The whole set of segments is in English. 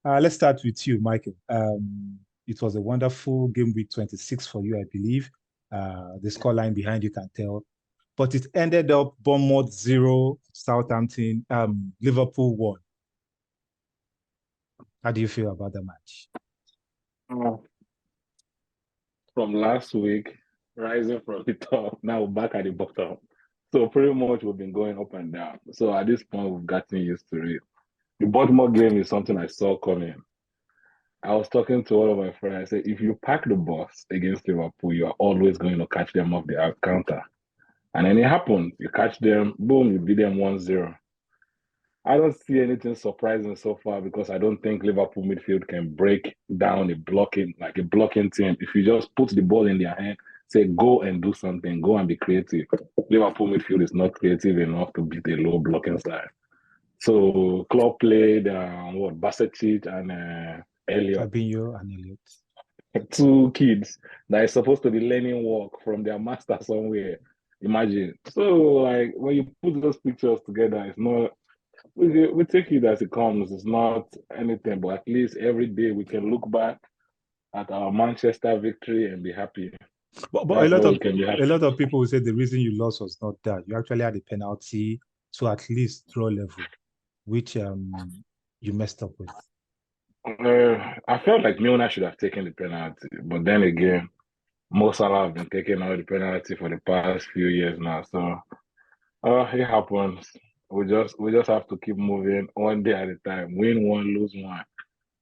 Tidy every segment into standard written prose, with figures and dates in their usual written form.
Let's start with you, Michael. It was a wonderful game week 26 for you, I believe. The scoreline behind you can tell. But it ended up Bournemouth 0, Southampton, Liverpool 1. How do you feel about the match? From last week, rising from the top, now we're back at the bottom. So pretty much we've been going up and down. So at this point, we've gotten used to it. The Baltimore game is something I saw coming. I was talking to one of my friends. I said, if you pack the bus against Liverpool, you are always going to catch them off the out counter. And then it happened. You catch them, boom, you beat them 1-0. I don't see anything surprising so far because I don't think Liverpool midfield can break down a blocking team. If you just put the ball in their hand, say go and do something, go and be creative. Liverpool midfield is not creative enough to beat a low blocking side. So Klopp played Basetic and Elliot. Fabinho and Elliot. Two kids that are supposed to be learning work from their master somewhere. Imagine. So like when you put those pictures together, it's not. We take it as it comes. It's not anything, but at least every day we can look back at our Manchester victory and be happy. But a lot of people will say the reason you lost was not that. You actually had a penalty to at least draw level, which you messed up with. I felt like Milner should have taken the penalty, but then again, Mo Salah have been taking all the penalty for the past few years now. So it happens. We just have to keep moving one day at a time. Win one, lose one.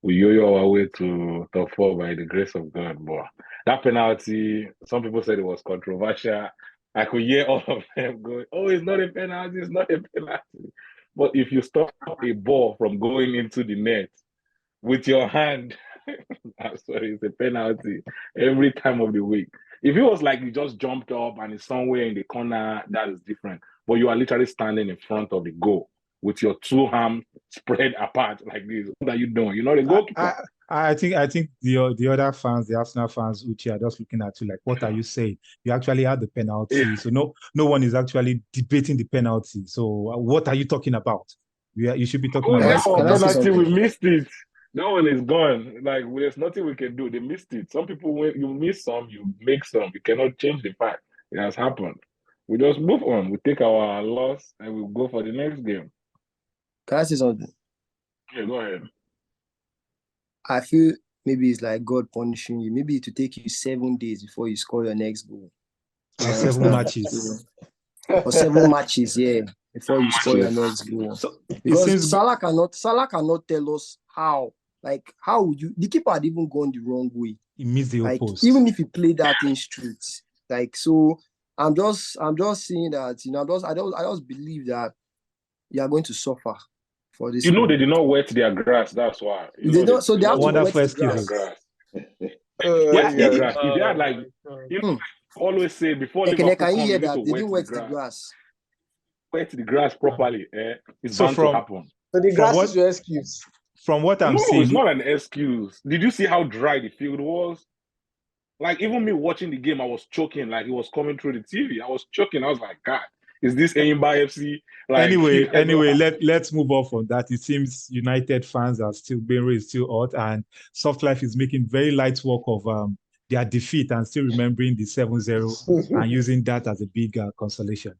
We yo-yo our way to top 4 by the grace of God. But that penalty, some people said it was controversial. I could hear all of them going, "Oh, it's not a penalty, it's not a penalty." But if you stop a ball from going into the net with your hand, I'm sorry, it's a penalty every time of the week. If it was like you just jumped up and it's somewhere in the corner, that is different. But you are literally standing in front of the goal with your two arms spread apart like this. What are you doing? You're not a goalkeeper. I think the other fans, the Arsenal fans, which are just looking at you like, what are you saying? You actually had the penalty. Yeah. So no one is actually debating the penalty. So what are you talking about? You should be talking about penalty. We missed it. That one is gone. Like there's nothing we can do. They missed it. Some people, when you miss some, you make some. You cannot change the fact. It has happened. We just move on. We take our loss and we go for the next game. Can I say something? Yeah, go ahead. I feel maybe it's like God punishing you. Maybe it will take you 7 days before you score your next goal. 7 matches. Or 7 matches, yeah, before you score your next goal. So, because Salah cannot tell us how. Like, how would you? The keeper had even gone the wrong way. He missed the post. Even if he played that in straight, like so. I'm just seeing that, I just believe that you are going to suffer for this. They did not wet their grass, that's why. They have to wet the grass. If they had like, always say before Liverpool can you hear that? They didn't wet the grass. Wet the grass properly, it's bound to happen. So the grass is your excuse. From what I'm seeing. No, it's not an excuse. Did you see how dry the field was? Like, even me watching the game, I was choking. Like, it was coming through the TV. I was choking. I was like, God, is this Aimba FC? Like, anyway, let's move on from that. It seems United fans are still hot, and Soft Life is making very light work of their defeat and still remembering the 7-0 and using that as a big consolation.